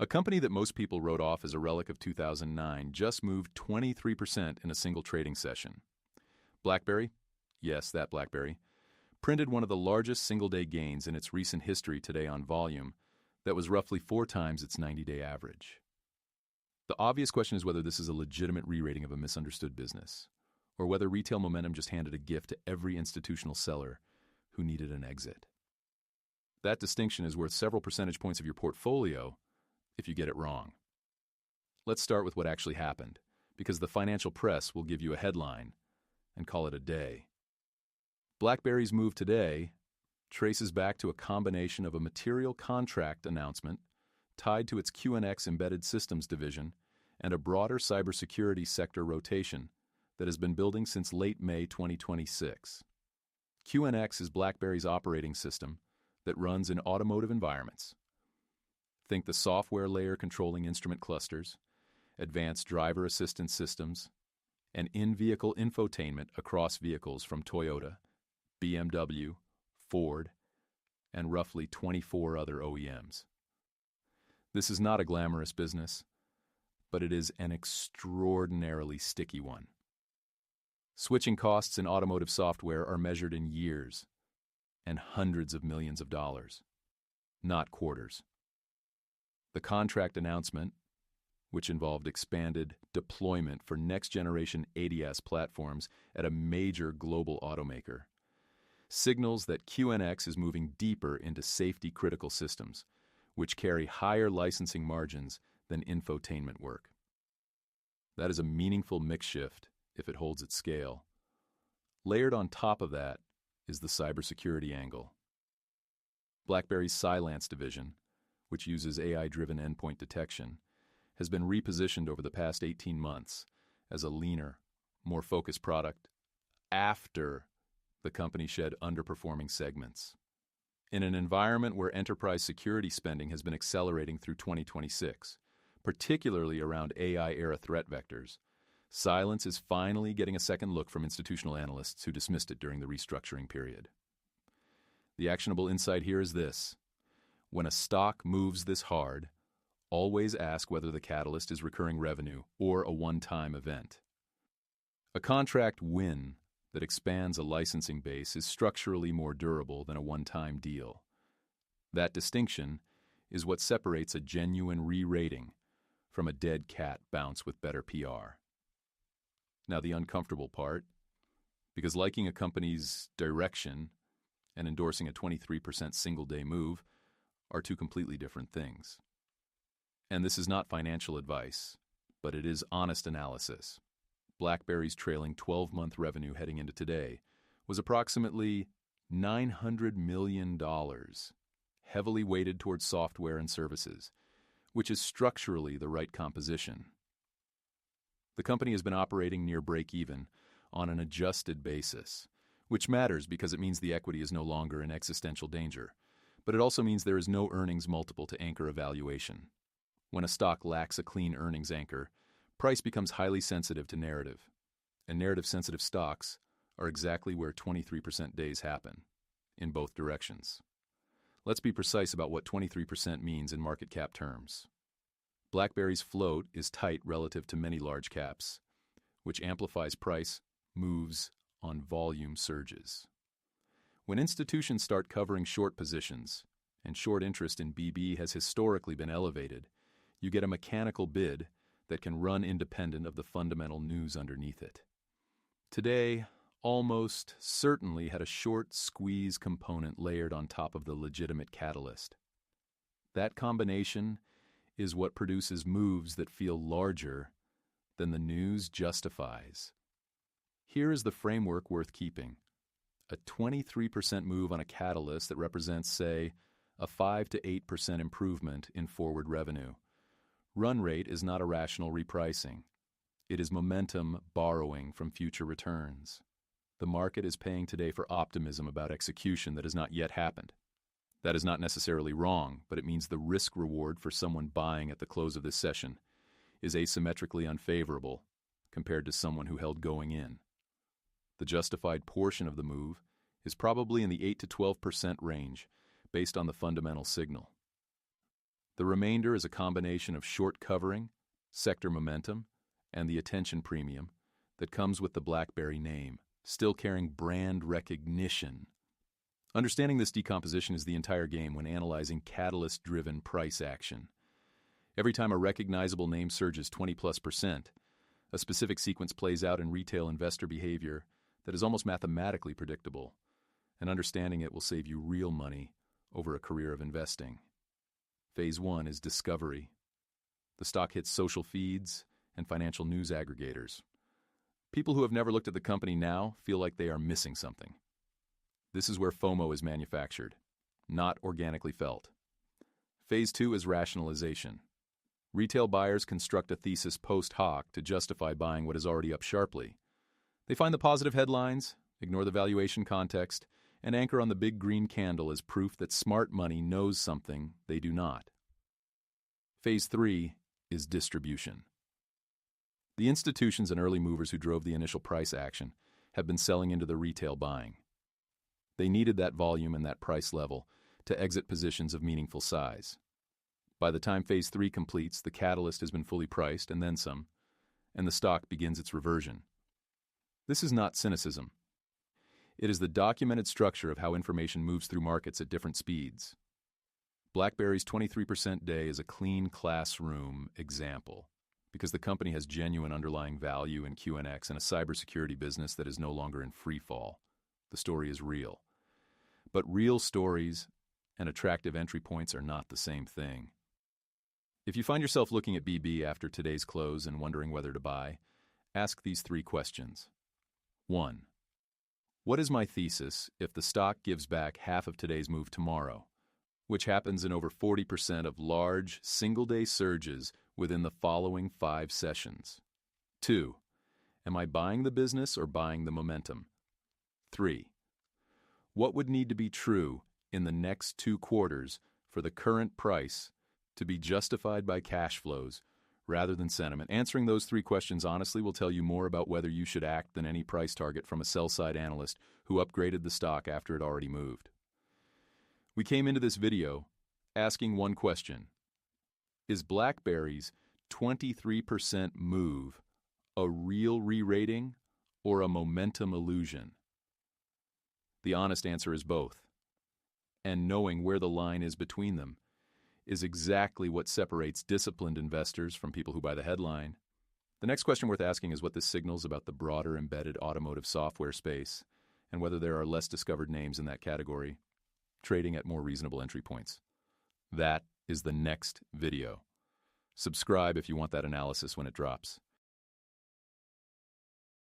A company that most people wrote off as a relic of 2009 just moved 23% in a single trading session. BlackBerry, yes, that BlackBerry, printed one of the largest single-day gains in its recent history today on volume that was roughly 4 times its 90-day average. The obvious question is whether this is a legitimate re-rating of a misunderstood business, or whether retail momentum just handed a gift to every institutional seller who needed an exit. That distinction is worth several percentage points of your portfolio if you get it wrong. Let's start with what actually happened, because the financial press will give you a headline and call it a day. BlackBerry's move today traces back to a combination of a material contract announcement tied to its QNX embedded systems division and a broader cybersecurity sector rotation that has been building since late May 2026. QNX is BlackBerry's operating system that runs in automotive environments. Think the software layer controlling instrument clusters, advanced driver assistance systems, and in-vehicle infotainment across vehicles from Toyota, BMW, Ford, and roughly 24 other OEMs. This is not a glamorous business, but it is an extraordinarily sticky one. Switching costs in automotive software are measured in years and hundreds of millions of dollars, not quarters. The contract announcement, which involved expanded deployment for next-generation ADAS platforms at a major global automaker, signals that QNX is moving deeper into safety-critical systems, which carry higher licensing margins than infotainment work. That is a meaningful mix shift if it holds its scale. Layered on top of that is the cybersecurity angle. BlackBerry's Cylance division, which uses AI-driven endpoint detection, has been repositioned over the past 18 months as a leaner, more focused product after the company shed underperforming segments. In an environment where enterprise security spending has been accelerating through 2026, particularly around AI-era threat vectors, Cylance is finally getting a second look from institutional analysts who dismissed it during the restructuring period. The actionable insight here is this: when a stock moves this hard, always ask whether the catalyst is recurring revenue or a one-time event. A contract win that expands a licensing base is structurally more durable than a one-time deal. That distinction is what separates a genuine re-rating from a dead cat bounce with better PR. Now, the uncomfortable part, because liking a company's direction and endorsing a 23% single-day move are two completely different things. And this is not financial advice, but it is honest analysis. BlackBerry's trailing 12-month revenue heading into today was approximately $900 million, heavily weighted towards software and services, which is structurally the right composition. The company has been operating near break-even on an adjusted basis, which matters because it means the equity is no longer in existential danger, but it also means there is no earnings multiple to anchor a valuation. When a stock lacks a clean earnings anchor, price becomes highly sensitive to narrative, and narrative-sensitive stocks are exactly where 23% days happen, in both directions. Let's be precise about what 23% means in market cap terms. BlackBerry's float is tight relative to many large caps, which amplifies price moves on volume surges. When institutions start covering short positions, and short interest in BB has historically been elevated, you get a mechanical bid that can run independent of the fundamental news underneath it. Today, almost certainly had a short squeeze component layered on top of the legitimate catalyst. That combination is what produces moves that feel larger than the news justifies. Here is the framework worth keeping. A 23% move on a catalyst that represents, say, a 5 to 8% improvement in forward revenue. Run rate is not a rational repricing. It is momentum borrowing from future returns. The market is paying today for optimism about execution that has not yet happened. That is not necessarily wrong, but it means the risk-reward for someone buying at the close of this session is asymmetrically unfavorable compared to someone who held going in. The justified portion of the move is probably in the 8 to 12% range based on the fundamental signal. The remainder is a combination of short covering, sector momentum, and the attention premium that comes with the BlackBerry name, still carrying brand recognition. Understanding this decomposition is the entire game when analyzing catalyst-driven price action. Every time a recognizable name surges 20+%, a specific sequence plays out in retail investor behavior that is almost mathematically predictable, and understanding it will save you real money over a career of investing. Phase 1 is discovery. The stock hits social feeds and financial news aggregators. People who have never looked at the company now feel like they are missing something. This is where FOMO is manufactured, not organically felt. Phase 2 is rationalization. Retail buyers construct a thesis post hoc to justify buying what is already up sharply. They find the positive headlines, ignore the valuation context, and anchor on the big green candle as proof that smart money knows something they do not. Phase 3 is distribution. The institutions and early movers who drove the initial price action have been selling into the retail buying. They needed that volume and that price level to exit positions of meaningful size. By the time Phase 3 completes, the catalyst has been fully priced and then some, and the stock begins its reversion. This is not cynicism. It is the documented structure of how information moves through markets at different speeds. BlackBerry's 23% day is a clean classroom example because the company has genuine underlying value in QNX and a cybersecurity business that is no longer in free fall. The story is real. But real stories and attractive entry points are not the same thing. If you find yourself looking at BB after today's close and wondering whether to buy, ask these 3 questions. 1. What is my thesis if the stock gives back half of today's move tomorrow, which happens in over 40% of large, single-day surges within the following 5 sessions? 2. Am I buying the business or buying the momentum? 3. What would need to be true in the next 2 quarters for the current price to be justified by cash flows rather than sentiment? Answering those 3 questions honestly will tell you more about whether you should act than any price target from a sell-side analyst who upgraded the stock after it already moved. We came into this video asking one question: is BlackBerry's 23% move a real re-rating or a momentum illusion? The honest answer is both. And knowing where the line is between them is exactly what separates disciplined investors from people who buy the headline. The next question worth asking is what this signals about the broader embedded automotive software space and whether there are less discovered names in that category trading at more reasonable entry points. That is the next video. Subscribe if you want that analysis when it drops.